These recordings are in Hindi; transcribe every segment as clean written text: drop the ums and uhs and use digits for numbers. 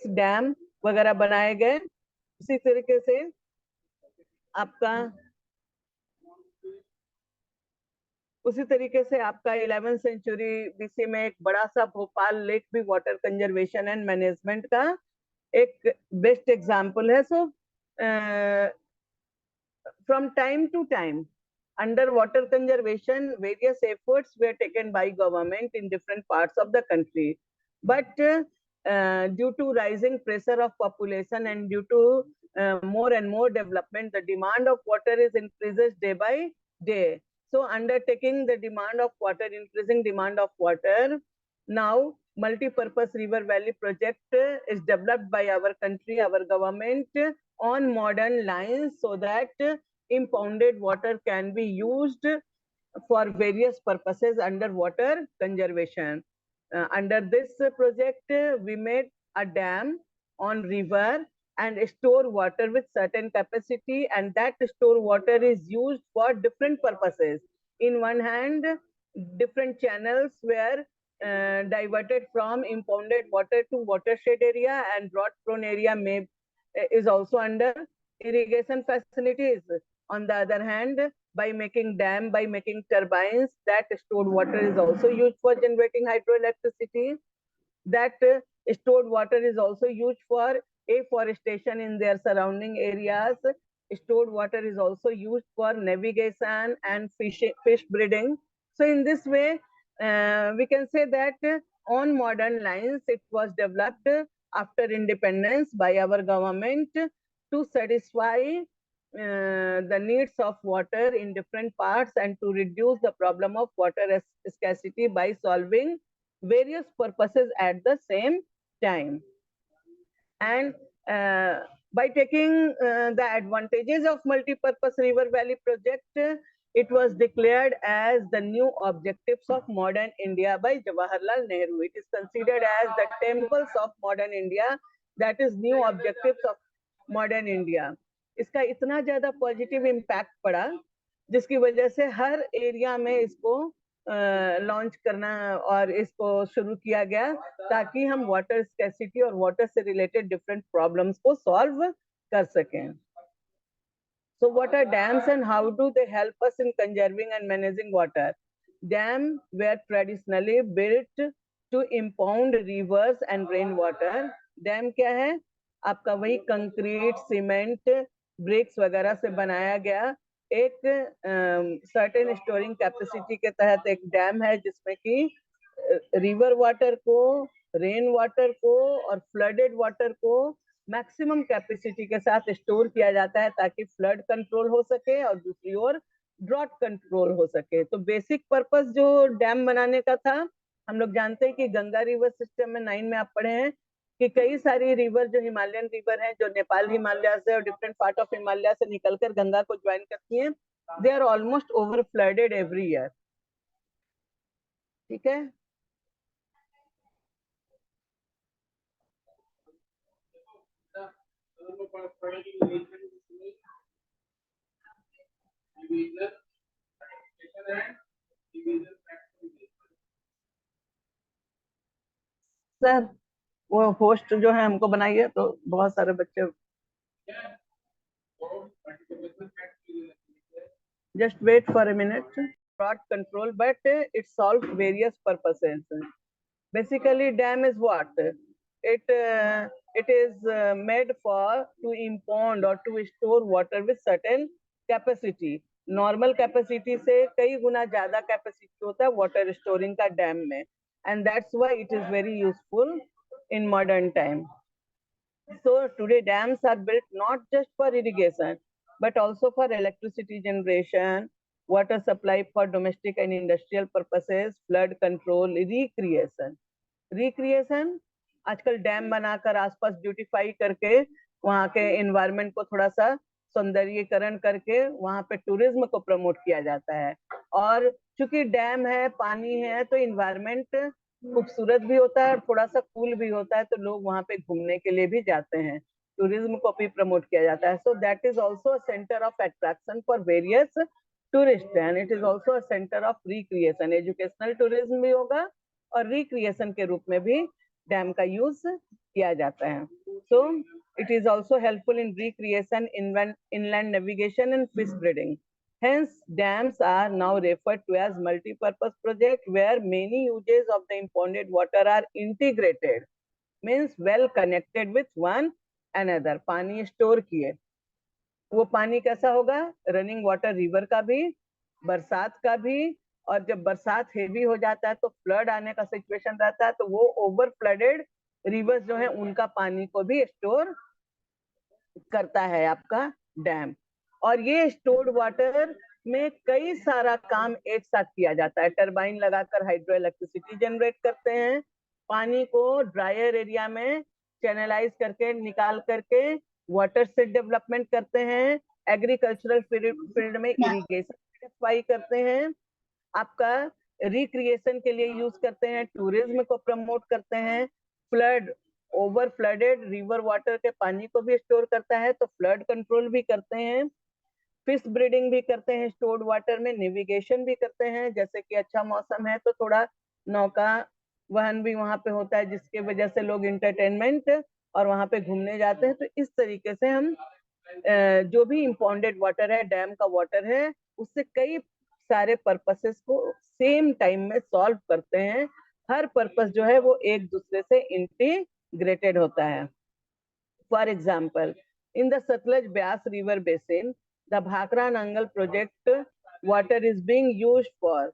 डैम वगैरह बनाए गए। उसी तरीके से आपका 11वीं सेंचुरी बीसी में एक बड़ा सा भोपाल लेक भी वाटर कंजर्वेशन एंड मैनेजमेंट का एक बेस्ट एग्जाम्पल है। सो from time to time, under water conservation, various efforts were taken by government in different parts of the country. But due to rising pressure of population and due to more and more development, the demand of water is increases day by day. So undertaking the demand of water, increasing demand of water, now multi-purpose river valley project is developed by our country, our government on modern lines so that impounded water can be used for various purposes under water conservation. Under this project, we made a dam on river and store water with certain capacity, and that store water is used for different purposes. In one hand, different channels were diverted from impounded water to watershed area, and drought prone area is also under irrigation facilities. On the other hand, by making dam, by making turbines, that stored water is also used for generating hydroelectricity. That stored water is also used for afforestation in their surrounding areas. Stored water is also used for navigation and fish breeding. So in this way, we can say that on modern lines, it was developed after independence by our government to satisfy the needs of water in different parts and to reduce the problem of water scarcity by solving various purposes at the same time. And by taking the advantages of multi-purpose river valley project, it was declared as the new objectives of modern India by Jawaharlal Nehru. It is considered as the temples of modern India, that is new objectives of modern India. इसका इतना ज्यादा पॉजिटिव इम्पैक्ट पड़ा जिसकी वजह से हर एरिया में इसको लॉन्च करना और इसको शुरू किया गया ताकि हम वाटर स्कैसिटी और वाटर से रिलेटेड डिफरेंट प्रॉब्लम्स को सॉल्व कर सकें. So what are dams and how do they help us in conserving and managing water? Dams were traditionally built to impound rivers and rainwater. Dam क्या है? आपका वही कंक्रीट, सीमेंट, ब्रिक्स वगैरह से बनाया गया एक सर्टेन स्टोरिंग कैपेसिटी के तहत एक डैम है जिसमें कि रिवर वाटर को, रेन वाटर को और फ्लडेड वाटर को मैक्सिमम कैपेसिटी के साथ स्टोर किया जाता है ताकि फ्लड कंट्रोल हो सके और दूसरी ओर ड्रॉट कंट्रोल हो सके. तो बेसिक पर्पस जो डैम बनाने का था, हम लोग जानते हैं कि गंगा रिवर सिस्टम में 9 में आप पढ़े हैं कि कई सारी रिवर जो हिमालयन रिवर हैं, जो नेपाल हिमालय से और डिफरेंट पार्ट ऑफ हिमालय से निकलकर गंगा को ज्वाइन करती हैं, they are almost over flooded every year. ठीक है. सर वो होस्ट जो है हमको बनाइए तो बहुत सारे बच्चे. Just wait for a minute. Drought control, but it solves various purposes. Basically, dam is what? It is made for to impound or to store water with certain capacity. Normal capacity से कई गुना ज़्यादा capacity होता है water storing का dam में, and that's why it is very useful in modern time. So today dams are built not just for irrigation, but also for electricity generation, water supply for domestic and industrial purposes, flood control, recreation. Recreation आजकल डैम बनाकर आसपास ब्यूटीफाई करके वहाँ के एनवायरनमेंट को थोड़ा सा सौंदर्यीकरण करके वहाँ पे टूरिज्म को प्रमोट किया जाता है. और चूंकि डैम है, पानी है, तो एनवायरनमेंट खूबसूरत भी होता है और थोड़ा सा कूल भी होता है, तो लोग वहाँ पे घूमने के लिए भी जाते हैं. टूरिज्म को भी प्रमोट किया जाता है. So that is also a centre of attraction for various tourist and it is also a centre of recreation. Educational tourism भी होगा और रिक्रिएशन के रूप में भी डैम का यूज किया जाता है. सो it is also helpful in recreation, inland navigation and fish breeding. Hence, dams are now referred to as multi-purpose project where many uses of the impounded water are integrated, means well connected with one another. पानी स्टोर किए, वो पानी कैसा होगा? रनिंग वाटर रिवर का भी, बरसात का भी, और जब बरसात हेवी हो जाता है तो फ्लड आने का सिचुएशन रहता है, तो वो ओवर फ्लडेड रिवर्स जो है उनका पानी को भी स्टोर करता है आपका डैम. और ये स्टोर्ड वाटर में कई सारा काम एक साथ किया जाता है. टरबाइन लगाकर हाइड्रो इलेक्ट्रिसिटी जनरेट करते हैं, पानी को ड्रायर एरिया में चैनलाइज करके निकाल करके वाटर से डेवलपमेंट करते हैं, एग्रीकल्चरल फील्ड में इरिगेशन सेटिस्फाई करते हैं, आपका रिक्रिएशन के लिए यूज करते हैं, टूरिज्म को प्रमोट करते हैं, flood over flooded river water के पानी को भी स्टोर करता है तो फ्लड कंट्रोल भी करते हैं, फिश ब्रीडिंग भी करते हैं स्टोर्ड वाटर में, नेविगेशन भी करते हैं, जैसे कि अच्छा मौसम है तो थोड़ा नौका वहन भी वहां पे होता है जिसके वजह से लोग इंटरटेनमेंट और वहां पे घूमने जाते हैं. तो इस तरीके से हम जो भी इम्पाउंडेड वाटर है, डैम का वाटर है, उससे कई सारे पर्पसेस को सेम टाइम में सॉल्व करते हैं. हर पर्पस जो है वो एक दूसरे से इंटीग्रेटेड होता है. For example, in the Satluj Beas river basin, the Bhakra Nangal project water is being used for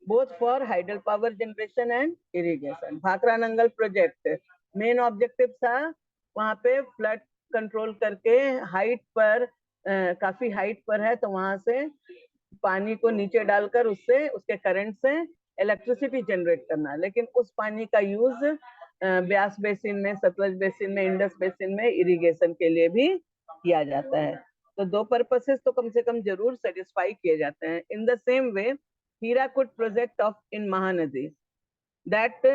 both for hydropower generation and irrigation. Bhakra Nangal project main objective था वहाँ पे फ्लड कंट्रोल करके हाइट पर काफी हाइट पर है तो वहां से पानी को नीचे डालकर उससे उसके करंट से इलेक्ट्रिसिटी जनरेट करना. लेकिन उस पानी का यूज ब्यास बेसिन में, सतलज बेसिन में, इंडस बेसिन में इरिगेशन के लिए भी किया जाता है. तो दो पर्पसेस तो कम से कम जरूर सेटिस्फाई किए जाते हैं. In the same way, Hirakud project of in Mahanadi that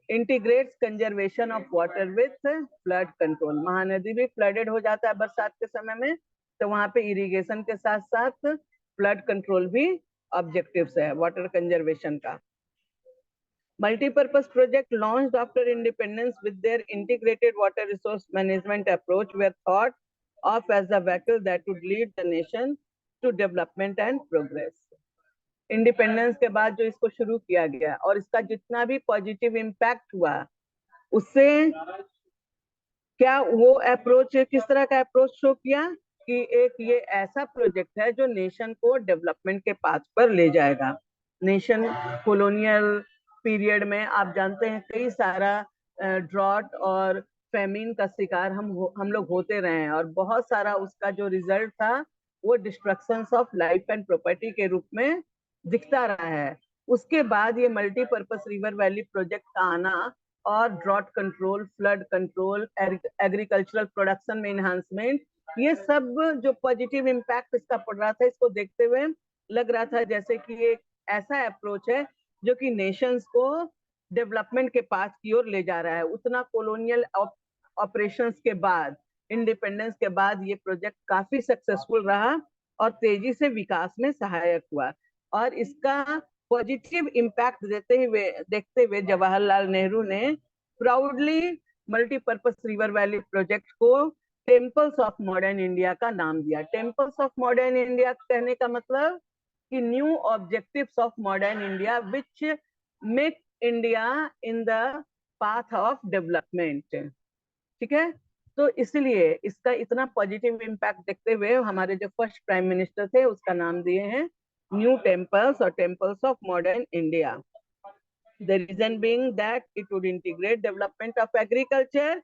integrates conservation of water with flood control. Mahanadi भी फ्लडेड हो जाता है बरसात के समय में, तो वहां पे इरिगेशन के साथ साथ फ्लड कंट्रोल भी ऑब्जेक्टिव्स है वाटर कंजर्वेशन का. Multi-purpose project launched after independence with their integrated water resource management approach were thought of as the vehicle that would lead the nation to development and progress. Independence के बाद जो इसको शुरू किया गया और इसका जितना भी पॉजिटिव इम्पैक्ट हुआ, उससे क्या वो अप्रोच, किस तरह का अप्रोच शो किया कि एक ये ऐसा प्रोजेक्ट है जो नेशन को डेवलपमेंट के पाथ पर ले जाएगा. नेशन कॉलोनियल पीरियड में आप जानते हैं कई सारा ड्रॉट और फेमिन का शिकार हम लोग होते रहे हैं और बहुत सारा उसका जो रिजल्ट था वो destructions of life and property के रूप में दिखता रहा है. उसके बाद ये मल्टीपर्पस रिवर वैली प्रोजेक्ट का आना और drought control, flood control, agricultural production में इन्हांसमेंट, ये सब जो पॉजिटिव इम्पैक्ट इसका पड़ रहा था, इसको देखते हुए लग रहा था जैसे कि एक ऐसा अप्रोच है जो कि नेशंस को डेवलपमेंट के पाथ की ओर ले जा रहा है. उतना कॉलोनियल ऑपरेशंस के बाद, इंडिपेंडेंस के बाद ये प्रोजेक्ट काफी सक्सेसफुल रहा और तेजी से विकास में सहायक हुआ. और इसका पॉजिटिव इम्पैक्ट देखते हुए जवाहरलाल नेहरू ने proudly multipurpose river valley project को टेम्पल्स ऑफ मॉडर्न इंडिया का नाम दिया. टेम्पल्स ऑफ मॉडर्न इंडिया कहने का मतलब कि new objectives of modern India which make India in the path of development. ठीक है, तो इसलिए इसका इतना पॉजिटिव इम्पैक्ट देखते हुए हमारे जो फर्स्ट प्राइम मिनिस्टर थे उसका नाम दिए हैं न्यू टेम्पल्स और temples of modern India. The reason being that it would integrate development of agriculture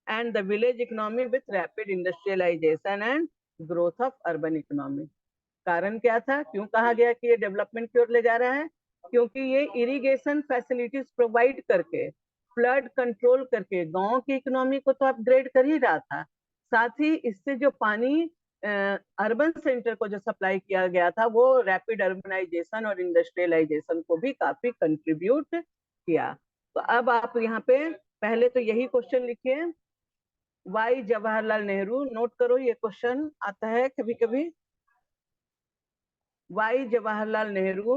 and the village economy with rapid industrialization and growth of urban economy. कारण क्या था, क्यों कहा गया कि ये डेवलपमेंट की ओर ले जा रहा है? क्योंकि ये इरिगेशन फैसिलिटीज प्रोवाइड करके, फ्लड कंट्रोल करके गांव की इकोनॉमी को तो अपग्रेड कर ही रहा था, साथ ही इससे जो पानी अर्बन सेंटर को जो सप्लाई किया गया था वो रैपिड अर्बनाइजेशन और इंडस्ट्रियलाइजेशन को भी काफी कंट्रीब्यूट किया. तो अब आप यहाँ पे पहले तो यही क्वेश्चन लिखिए, वाई जवाहरलाल नेहरू. नोट करो, ये क्वेश्चन आता है कभी कभी. Why Jawaharlal Nehru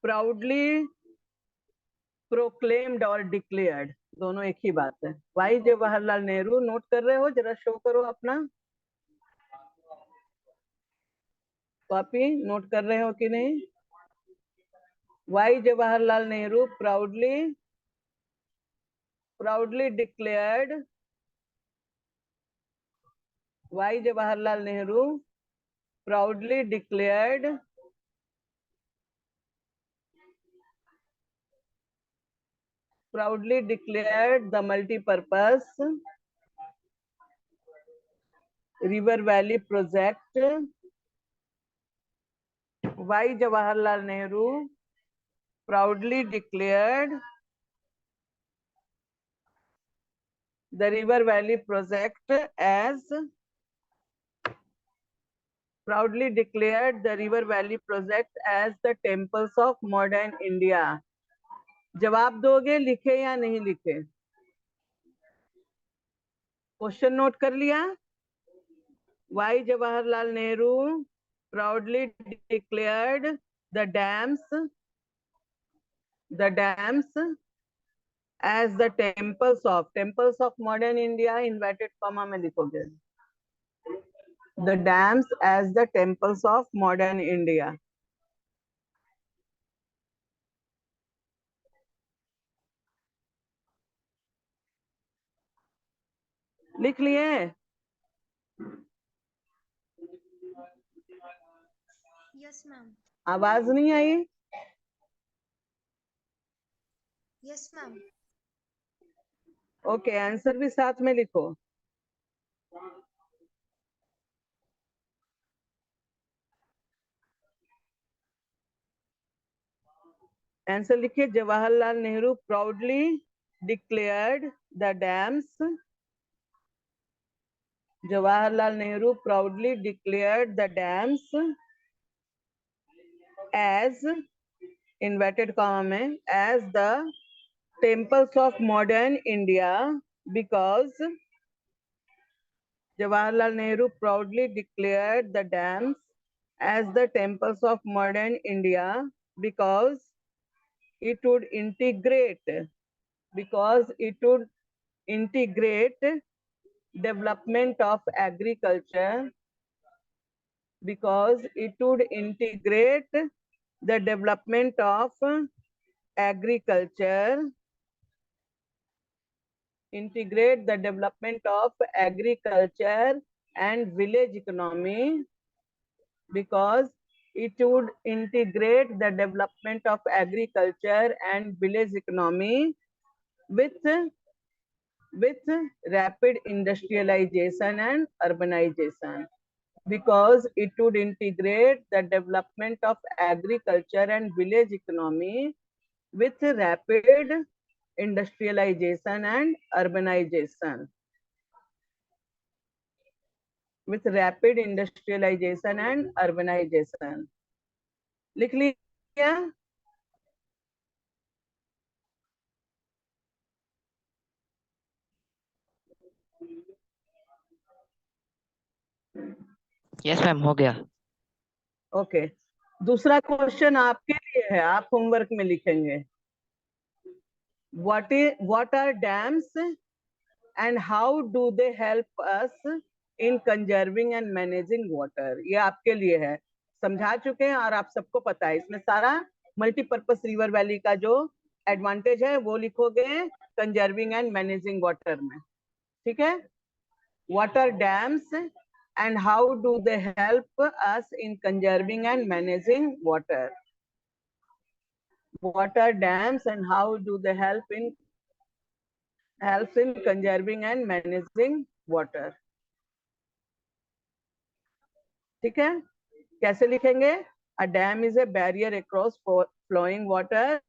proudly proclaimed और डिक्लेयर्ड दोनों एक ही बात है। वाई जवाहरलाल नेहरू, नोट कर रहे हो? जरा शो करो अपना कॉपी, नोट कर रहे हो कि नहीं? Why Jawaharlal Nehru proudly declared, why Jawaharlal Nehru proudly declared the multi-purpose River Valley project. Why Jawaharlal Nehru proudly declared the River Valley project as the temples of modern India. जवाब दोगे, लिखे या नहीं लिखे? क्वेश्चन नोट कर लिया? Why Jawaharlal Nehru proudly declared the dams as the temples of modern India, inverted comma में लिखोगे, the dams as the temples of modern India. लिख लिए? Yes ma'am. आवाज नहीं आई? Yes ma'am. ओके, आंसर भी साथ में लिखो। आंसर लिखिए, Jawaharlal Nehru proudly declared the dams, Jawaharlal Nehru proudly declared the dams as, inverted comma में, as the temples of modern India because Jawaharlal Nehru proudly declared the dams as the temples of modern India because it would integrate development of agriculture, because it would integrate the development of agriculture, and village economy, because it would integrate the development of agriculture and village economy with rapid industrialization and urbanization, because it would integrate the development of agriculture and village economy with rapid industrialization and urbanization. लिख लिया? यस मैम, हो गया। ओके, दूसरा क्वेश्चन आपके लिए है, आप होमवर्क में लिखेंगे। what are dams and how do they help us in conserving and managing water? ये आपके लिए है, समझा चुके हैं और आप सबको पता है। इसमें सारा मल्टीपर्पज रिवर वैली का जो एडवांटेज है वो लिखोगे कंजर्विंग एंड मैनेजिंग वाटर में, ठीक है? What are dams and how do they help us in conserving and managing water? What are dams and how do they help in conserving and managing water? ठीक है? कैसे लिखेंगे? A dam is a barrier across flowing water.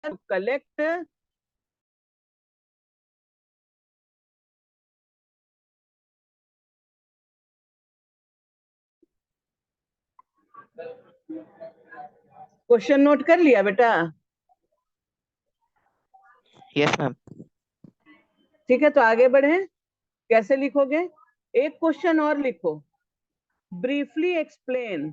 To collect question note कर लिया बेटा? Yes ma'am. ठीक है, तो आगे बढ़े। कैसे लिखोगे? एक क्वेश्चन और लिखो, briefly explain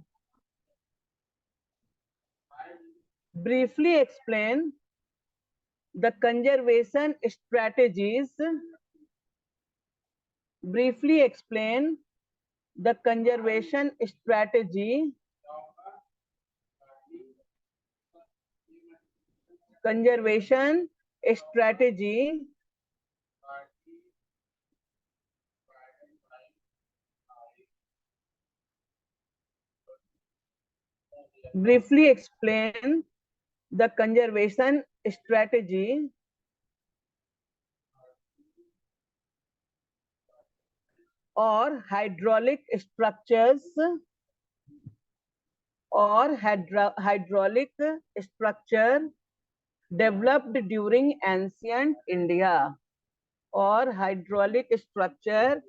the conservation strategies. Briefly explain the conservation strategy. Conservation strategy briefly explain the conservation strategy or hydraulic structures hydraulic structure developed during ancient India, or hydraulic structure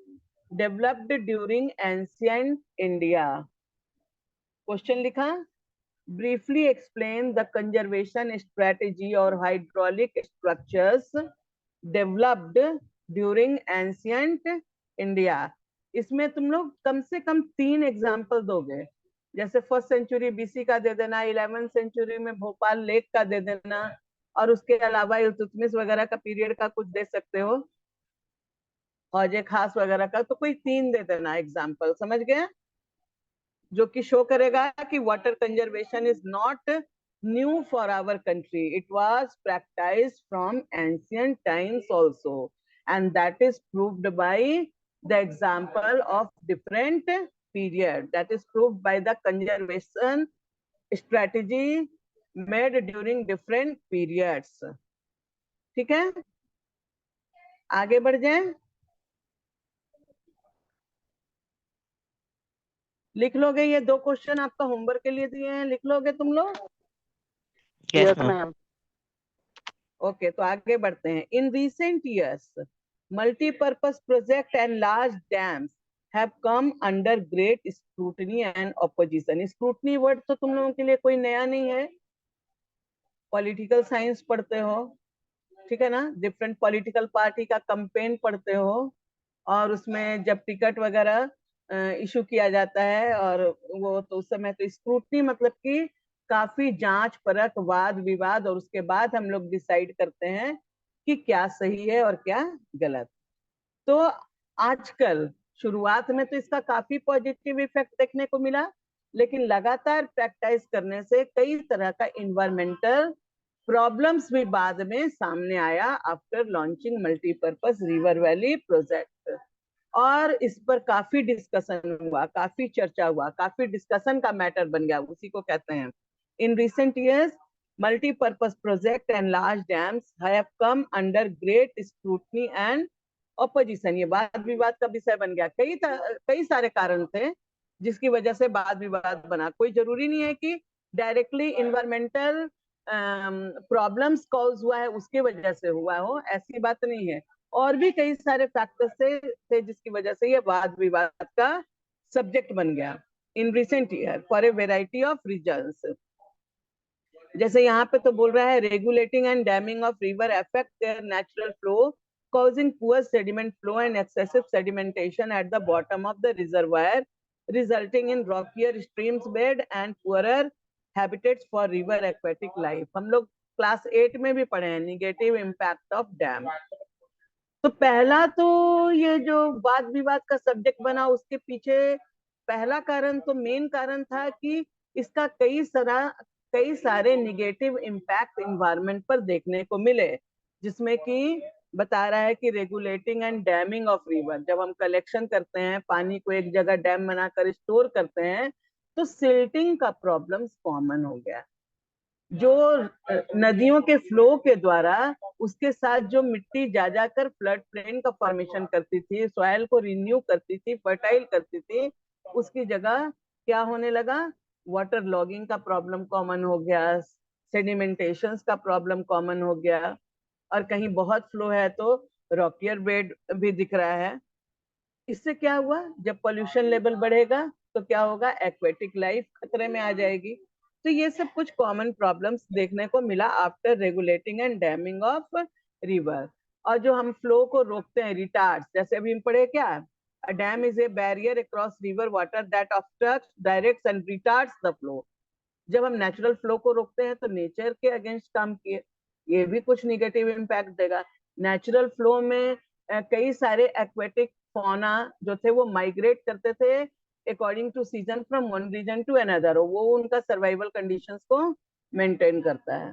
developed during ancient India. Question लिखा, briefly explain the conservation strategy or hydraulic structures developed during ancient India. इसमें तुम लोग कम से कम 3 एग्जाम्पल दोगे, जैसे 1st सेंचुरी बीसी का दे देना, 11th सेंचुरी में भोपाल लेक का दे देना, और उसके अलावा इल्तुतमिश वगैरह का पीरियड का कुछ दे सकते हो, औजे खास वगैरह का, तो कोई 3 दे देना एग्जाम्पल, समझ गए? जो कि शो करेगा कि water conservation is not new for our country, it was practised from ancient times also, and that is proved by the example of different period, that is proved by the conservation strategy made during different periods. ठीक है, आगे बढ़ जाए। लिख लोगे? ये 2 क्वेश्चन आपका होमवर्क के लिए दिए हैं, लिख लोगे तुम लोग? Yes ma'am. ओके, तो आगे बढ़ते हैं। In recent years multipurpose project and large dams have come under great scrutiny and opposition. Scrutiny word तो तुम लोगों के लिए कोई नया नहीं है, पॉलिटिकल साइंस पढ़ते हो, ठीक है ना, डिफरेंट पॉलिटिकल पार्टी का कैंपेन पढ़ते हो, और उसमें जब टिकट वगैरह इशू किया जाता है, और वो तो उस समय तो स्क्रूटनी मतलब कि काफी जांच परख, वाद विवाद, और उसके बाद हम लोग डिसाइड करते हैं कि क्या सही है और क्या गलत। तो आजकल शुरुआत में तो इसका काफी पॉजिटिव इफेक्ट देखने को मिला, लेकिन लगातार प्रैक्टिस करने से कई तरह का इन्वायरमेंटल प्रॉब्लम्स भी बाद में सामने आया after launching multipurpose river valley project, और इस पर काफी डिस्कशन हुआ, काफी चर्चा हुआ, काफी डिस्कशन का मैटर बन गया, उसी को कहते हैं। In recent years multipurpose project and large dams have come under great scrutiny and opposition. ये वाद विवाद का विषय बन गया, कई सारे कारण थे जिसकी वजह से वाद विवाद बना। कोई जरूरी नहीं है कि डायरेक्टली इन्वायरमेंटल प्रॉब्लम्स कॉज हुआ है उसकी वजह से हुआ हो, ऐसी बात नहीं है, और भी कई सारे फैक्टर्स थे जिसकी वजह से ये वाद विवाद का सब्जेक्ट बन गया। In recent year for a variety of reasons, जैसे यहाँ पे तो बोल रहा है regulating and damming of river affect there natural flow, causing poor sediment flow and excessive sedimentation at the bottom of the reservoir, resulting in rockier streams bed and poorer habitats for river aquatic life। हम लोग क्लास 8 में भी पढ़े हैं निगेटिव इम्पैक्ट ऑफ डैम। तो पहला तो ये जो वाद विवाद का सब्जेक्ट बना, उसके पीछे पहला कारण तो मेन कारण था कि इसका कई सारे निगेटिव इम्पैक्ट इन्वायरमेंट पर देखने को मिले, जिसमें कि बता रहा है कि regulating and damming of river, जब हम कलेक्शन करते हैं पानी को एक जगह डैम बनाकर स्टोर करते हैं तो सिल्टिंग का प्रॉब्लम्स कॉमन हो गया। जो नदियों के फ्लो के द्वारा उसके साथ जो मिट्टी जा जाकर फ्लड प्लेन का फॉर्मेशन करती थी, सॉइल को रिन्यू करती थी, फर्टाइल करती थी, उसकी जगह क्या होने लगा, वाटर लॉगिंग का प्रॉब्लम कॉमन हो गया, सेडिमेंटेशन का प्रॉब्लम कॉमन हो गया, और कहीं बहुत फ्लो है तो रॉकियर बेड भी दिख रहा है। इससे क्या हुआ, जब पोल्यूशन लेवल बढ़ेगा तो क्या होगा, एक्वेटिक लाइफ खतरे में आ जाएगी। तो ये सब कुछ कॉमन प्रॉब्लम्स देखने को मिला after regulating and damming of river. और जो हम फ्लो को रोकते हैं, रिटार्ड्स, जैसे अभी हम पढ़े क्या, a dam is a barrier across river water that obstructs, directs and retards the flow. जब हम नेचुरल फ्लो को रोकते हैं तो नेचर के अगेंस्ट काम किए, ये भी कुछ निगेटिव इम्पैक्ट देगा। नेचुरल फ्लो में कई सारे एक्वेटिक फौना जो थे वो माइग्रेट करते थे according to season from one region to another, वो उनका सर्वाइवल कंडीशंस को मेंटेन करता है।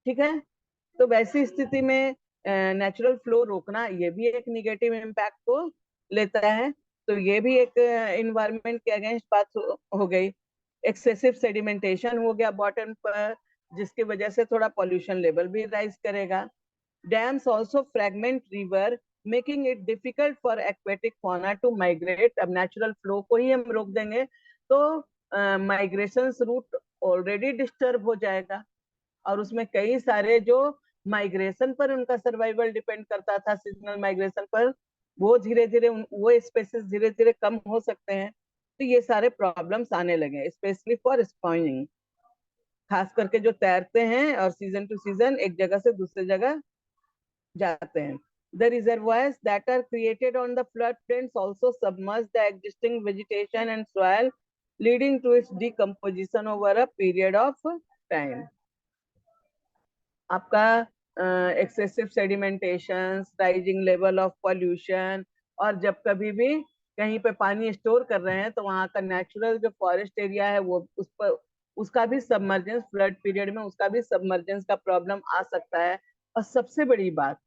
ठीक है, तो वैसी स्थिति में नेचुरल फ्लो रोकना ये भी एक निगेटिव इम्पैक्ट को लेता है। तो ये भी एक इन्वायरमेंट के अगेंस्ट बात हो गई। एक्सेसिव सेडिमेंटेशन हो गया बॉटम पर, जिसकी वजह से थोड़ा पॉल्यूशन लेवल भी राइज करेगा। Dams also fragment river making it difficult for aquatic fauna to migrate. अब नेचुरल फ्लो को ही हम रोक देंगे तो माइग्रेशन रूट ऑलरेडी डिस्टर्ब हो जाएगा, और उसमें कई सारे जो माइग्रेशन पर उनका सर्वाइवल डिपेंड करता था, सीजनल माइग्रेशन पर, वो धीरे धीरे वो स्पेसिस धीरे धीरे कम हो सकते हैं। तो ये सारे प्रॉब्लम्स आने लगे, स्पेशली फॉर स्पॉइलिंग, खास करके जो तैरते हैं और सीजन टू सीजन एक जगह से दूसरी जगह जाते हैं। The reservoirs that are created on the floodplains also submerge the existing vegetation and soil, leading to its decomposition over a period of time. आपका excessive sedimentation, rising level of pollution, और जब कभी भी कहीं पे पानी स्टोर कर रहे हैं तो वहाँ का नेचुरल जो फॉरेस्ट एरिया है वो उस पर उसका भी सबमर्जेंस, फ्लड पीरियड में उसका भी सबमर्जेंस का प्रॉब्लम आ सकता है। और सबसे बड़ी बात,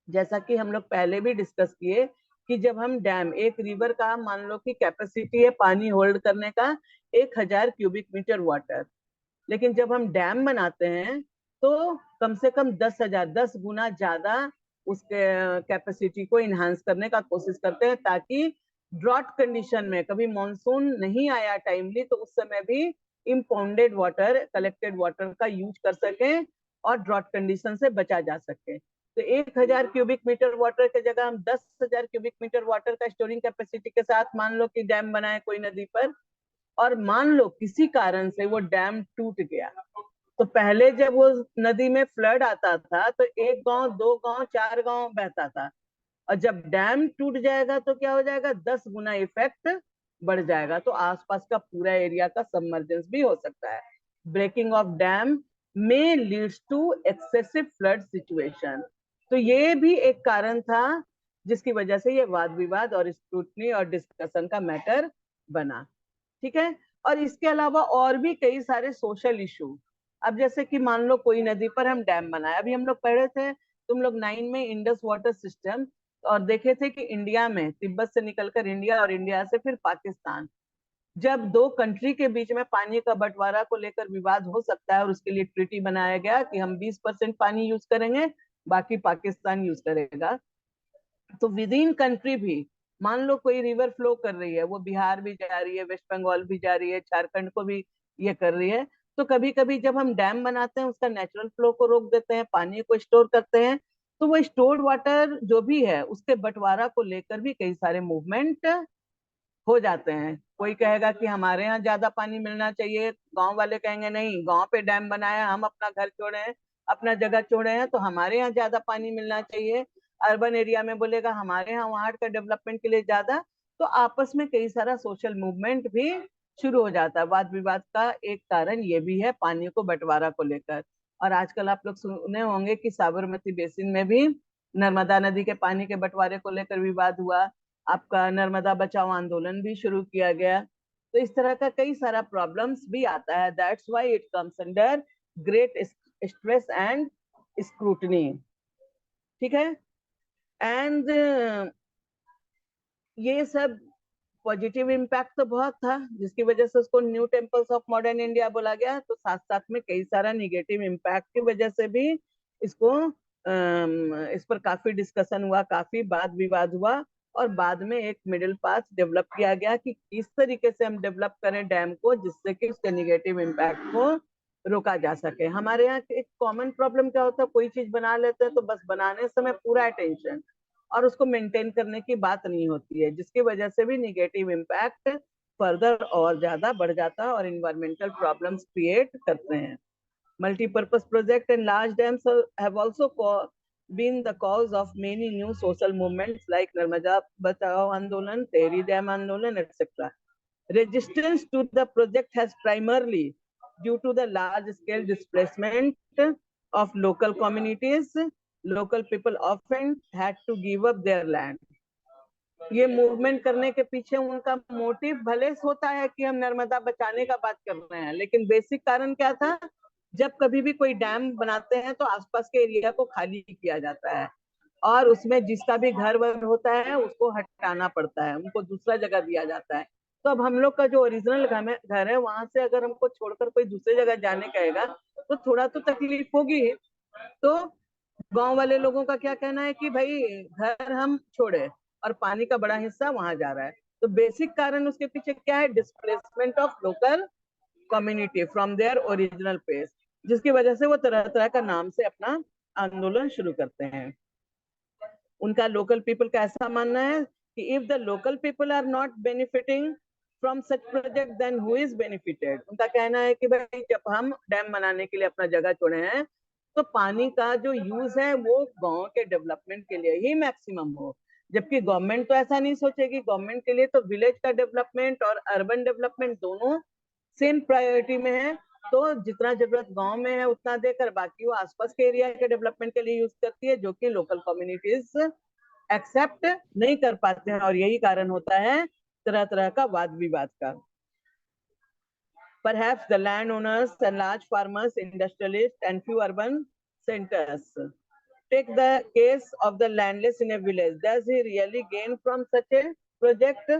जैसा कि हम लोग पहले भी डिस्कस किए, कि जब हम डैम, एक रिवर का मान लो कि कैपेसिटी है पानी होल्ड करने का 1000 क्यूबिक मीटर वाटर, लेकिन जब हम डैम बनाते हैं तो कम से कम 10,000, 10 गुना ज्यादा उसके कैपेसिटी को इनहांस करने का कोशिश करते हैं, ताकि ड्रॉट कंडीशन में, कभी मानसून नहीं आया टाइमली तो उस समय भी इम्पाउंडेड वाटर, कलेक्टेड वाटर का यूज कर सकें और ड्रॉट कंडीशन से बचा जा सके। तो 1000 क्यूबिक मीटर वाटर की जगह हम 10,000 क्यूबिक मीटर वाटर का स्टोरिंग कैपेसिटी के साथ मान लो कि डैम बनाए कोई नदी पर, और मान लो किसी कारण से वो डैम टूट गया, तो पहले जब वो नदी में फ्लड आता था तो 1 गांव, 2 गांव, 4 गांव बहता था, और जब डैम टूट जाएगा तो क्या हो जाएगा, 10 गुना इफेक्ट बढ़ जाएगा, तो आसपास का पूरा एरिया का सबमर्जेंस भी हो सकता है। ब्रेकिंग ऑफ डैम में leads to excessive flood situation. तो ये भी एक कारण था जिसकी वजह से ये वाद विवाद और स्क्रूटनी और डिस्कशन का मैटर बना। ठीक है, और इसके अलावा और भी कई सारे सोशल इशू। अब जैसे कि मान लो कोई नदी पर हम डैम बनाए, अभी हम लोग पढ़े थे, तुम लोग 9 में इंडस वाटर सिस्टम, और देखे थे कि इंडिया में तिब्बत से निकलकर इंडिया और इंडिया से फिर पाकिस्तान, जब दो कंट्री के बीच में पानी का बंटवारा को लेकर विवाद हो सकता है और उसके लिए ट्रीटी बनाया गया कि हम 20% पानी यूज करेंगे, बाकी पाकिस्तान यूज करेगा। तो विद इन कंट्री भी मान लो कोई रिवर फ्लो कर रही है, वो बिहार भी जा रही है, वेस्ट बंगाल भी जा रही है, झारखंड को भी ये कर रही है, तो कभी कभी जब हम डैम बनाते हैं उसका नेचुरल फ्लो को रोक देते हैं, पानी को स्टोर करते हैं, तो वो स्टोर्ड वाटर जो भी है उसके बंटवारा को लेकर भी कई सारे मूवमेंट हो जाते हैं। कोई कहेगा कि हमारे यहाँ ज्यादा पानी मिलना चाहिए, गांव वाले कहेंगे नहीं, गांव पे डैम बनाया, हम अपना घर छोड़े हैं, अपना जगह छोड़े हैं, तो हमारे यहाँ ज्यादा पानी मिलना चाहिए। अर्बन एरिया में बोलेगा हमारे यहाँ वहां का डेवलपमेंट के लिए ज्यादा। तो आपस में कई सारा सोशल मूवमेंट भी शुरू हो जाता है। वाद विवाद का एक कारण ये भी है पानी को बंटवारा को लेकर। और आजकल आप लोग सुने होंगे कि साबरमती बेसिन में भी नर्मदा नदी के पानी के बंटवारे को लेकर विवाद हुआ, आपका नर्मदा बचाओ आंदोलन भी शुरू किया गया। तो इस तरह का कई सारा प्रॉब्लम्स भी आता है। That's why it comes under great stress and scrutiny. ठीक है, एंड ये सब पॉजिटिव इम्पैक्ट तो बहुत था जिसकी वजह से उसको new temples of modern India बोला गया, तो साथ साथ में कई सारा निगेटिव इम्पैक्ट की वजह से भी इसको इस पर काफी डिस्कशन हुआ, काफी वाद विवाद हुआ, और बाद में एक मिडिल पाथ डेवलप किया गया कि किस तरीके से हम डेवलप करें डैम को जिससे कि उसके निगेटिव इम्पैक्ट को रोका जा सके। हमारे यहाँ एक कॉमन प्रॉब्लम क्या होता है, कोई चीज बना लेते हैं तो बस बनाने समय पूरा अटेंशन और उसको मेंटेन करने की बात नहीं होती है, जिसकी वजह से भी निगेटिव इम्पैक्ट फर्दर और ज्यादा बढ़ जाता है और इन्वायरमेंटल प्रॉब्लम्स क्रिएट करते हैं। Multi-purpose project and large dams have also been the cause of many new social movements like Narmada Bachao Andolan, Tehri Dam Andolan, etc. Resistance to the project has primarily due to the large-scale displacement of local communities. Local people often had to give up their land. ये मूवमेंट करने के पीछे उनका मोटिव भले होता है कि हम नर्मदा बचाने का बात कर रहे हैं, लेकिन बेसिक कारण क्या था? जब कभी भी कोई डैम बनाते हैं तो आसपास के एरिया को खाली किया जाता है और उसमें जिसका भी घर वर होता है उसको हटाना पड़ता है, उनको दूसरा जगह दिया जाता है। तो अब हम लोग का जो ओरिजिनल घर है वहां से अगर हमको छोड़कर कोई दूसरी जगह जाने कहेगा तो थोड़ा तो तकलीफ होगी। तो गांव वाले लोगों का क्या कहना है कि भाई घर हम छोड़े और पानी का बड़ा हिस्सा वहां जा रहा है। तो बेसिक कारण उसके पीछे क्या है? Displacement of local community from their original place, जिसकी वजह से वो तरह तरह का नाम से अपना आंदोलन शुरू करते हैं। उनका लोकल पीपल का ऐसा मानना है कि if the local people are not benefiting from such project then who is benefited. उनका कहना है कि भाई जब हम डैम बनाने के लिए अपना जगह छोड़े हैं तो पानी का जो यूज है वो गांव के डेवलपमेंट के लिए ही मैक्सिमम हो, जबकि गवर्नमेंट तो ऐसा नहीं सोचेगी। गवर्नमेंट के लिए तो विलेज का डेवलपमेंट और अर्बन डेवलपमेंट दोनों सेम प्रायोरिटी में है। तो जितना जरूरत गांव में है उतना देकर बाकी वो आसपास के एरिया के डेवलपमेंट के लिए यूज करती है, जो कि लोकल कम्युनिटीज एक्सेप्ट नहीं कर पाते हैं। और यही कारण होता है तरह तरह का वाद विवाद का। Perhaps the landowners and large farmers, industrialists, and few urban centers. Take the case of the landless in a village. Does he really gain from such a project?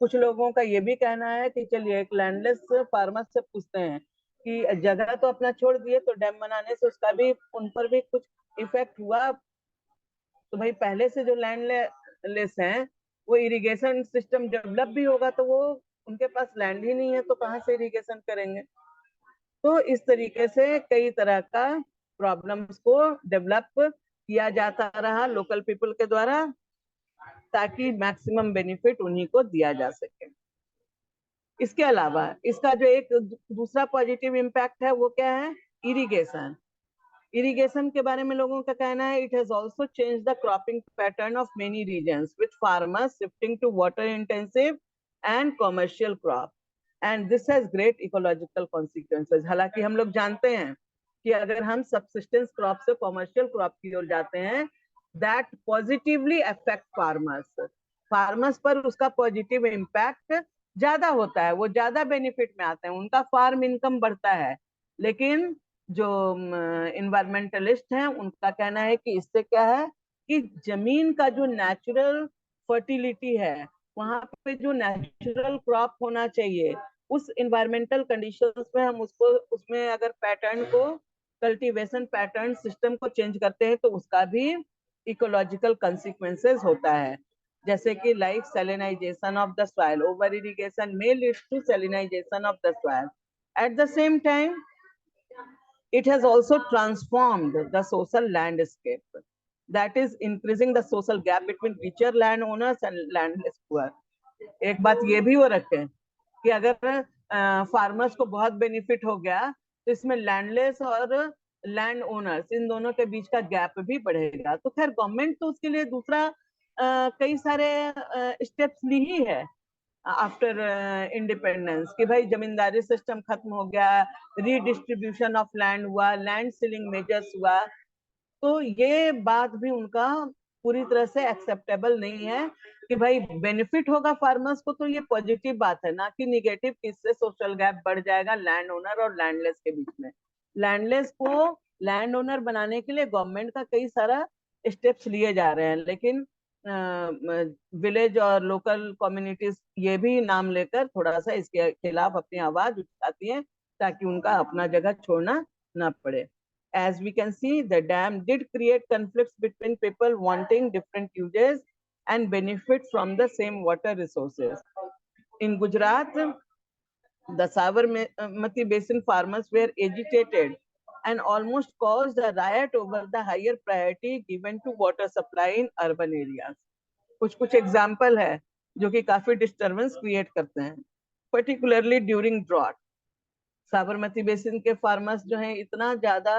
कुछ लोगों का ये भी कहना है कि चलिए एक लैंडलेस फार्मर से पूछते हैं कि जगह तो अपना छोड़ दिए तो डैम बनाने से उसका भी उन पर भी कुछ इफेक्ट हुआ। तो भाई पहले से जो लैंडलेस हैं वो इरिगेशन सिस्टम डेवलप भी होगा तो वो उनके पास लैंड ही नहीं है तो कहाँ से इरिगेशन करेंगे? तो इस तरीके से कई तरह का प्रॉब्लम्स को डेवलप किया जाता रहा लोकल पीपल के द्वारा ताकि मैक्सिमम बेनिफिट उन्हीं को दिया जा सके। इसके अलावा इसका जो एक दूसरा पॉजिटिव इम्पैक्ट है वो क्या है? इरिगेशन। इरिगेशन के बारे में लोगों का कहना है it has also change the cropping pattern of many regions with farmers shifting to water intensive and commercial crop and this has great ecological consequences. हालांकि हम लोग जानते हैं कि अगर हम सबसिस्टेंस क्रॉप से कमर्शियल क्रॉप की ओर जाते हैं दैट पॉजिटिवली अफेक्ट फार्मर्स पर उसका पॉजिटिव इम्पैक्ट ज्यादा होता है, वो ज्यादा बेनिफिट में आते हैं, उनका फार्म इनकम बढ़ता है। लेकिन जो इन्वायरमेंटलिस्ट हैं उनका कहना है कि इससे क्या है कि जमीन का जो नेचुरल फर्टिलिटी है, वहां पे जो नेचुरल क्रॉप होना चाहिए उस इन्वायरमेंटल कंडीशंस में हम उसको उसमें अगर पैटर्न को कल्टीवेशन पैटर्न सिस्टम को चेंज करते हैं तो उसका भी इकोलॉजिकल कंसिक्वेंसेस होता है। जैसे कि like salinization of the soil, over irrigation may lead to salinization of the soil. At the same time, it has also transformed the social landscape, that is increasing the social gap between richer landowners and landless poor. एक बात ये भी हो रखे कि अगर फार्मर्स को बहुत बेनिफिट हो गया तो इसमें लैंडलेस और लैंड ओनर्स इन दोनों के बीच का गैप भी बढ़ेगा। तो खैर गवर्नमेंट तो उसके लिए दूसरा कई सारे स्टेप्स ली ही है आफ्टर इंडिपेंडेंस कि भाई जमींदारी सिस्टम खत्म हो गया, रीडिस्ट्रीब्यूशन ऑफ लैंड हुआ, लैंड सीलिंग मेजर्स हुआ। तो ये बात भी उनका पूरी तरह से एक्सेप्टेबल नहीं है कि भाई बेनिफिट होगा फार्मर्स को तो ये पॉजिटिव बात है, ना कि निगेटिव कि इससे सोशल गैप बढ़ जाएगा लैंड ओनर और लैंडलेस के बीच में। लैंडलेस को लैंड ओनर बनाने के लिए गवर्नमेंट का कई सारा स्टेप्स लिए जा रहे हैं, लेकिन विलेज और लोकल कम्युनिटीज ये भी नाम लेकर थोड़ा सा इसके खिलाफ अपनी आवाज उठाती हैं ताकि उनका अपना जगह छोड़ना ना पड़े। As we can see, the dam did create conflicts between people wanting different uses and benefit from the same water resources. In Gujarat, the Sabarmati Basin farmers were agitated and almost caused a riot over the higher priority given to water supply in urban areas. कुछ एग्जाम्पल है जो कि काफी डिस्टर्बेंस क्रिएट करते हैं, particularly during drought. Sabarmati basin के फार्मर्स जो हैं इतना ज्यादा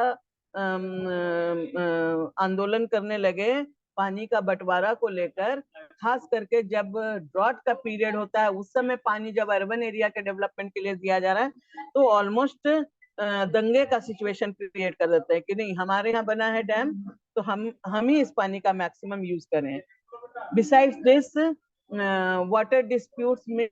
आंदोलन करने लगे पानी का बंटवारा को लेकर, खास करके जब ड्रॉट का पीरियड होता है उस समय पानी जब अर्बन एरिया के डेवलपमेंट के लिए दिया जा रहा है, तो ऑलमोस्ट दंगे का सिचुएशन क्रिएट कर देते हैं कि नहीं हमारे यहाँ बना है डैम तो हम ही इस पानी का मैक्सिमम यूज करें। बिसाइड्स दिस वाटर डिस्प्यूट्स में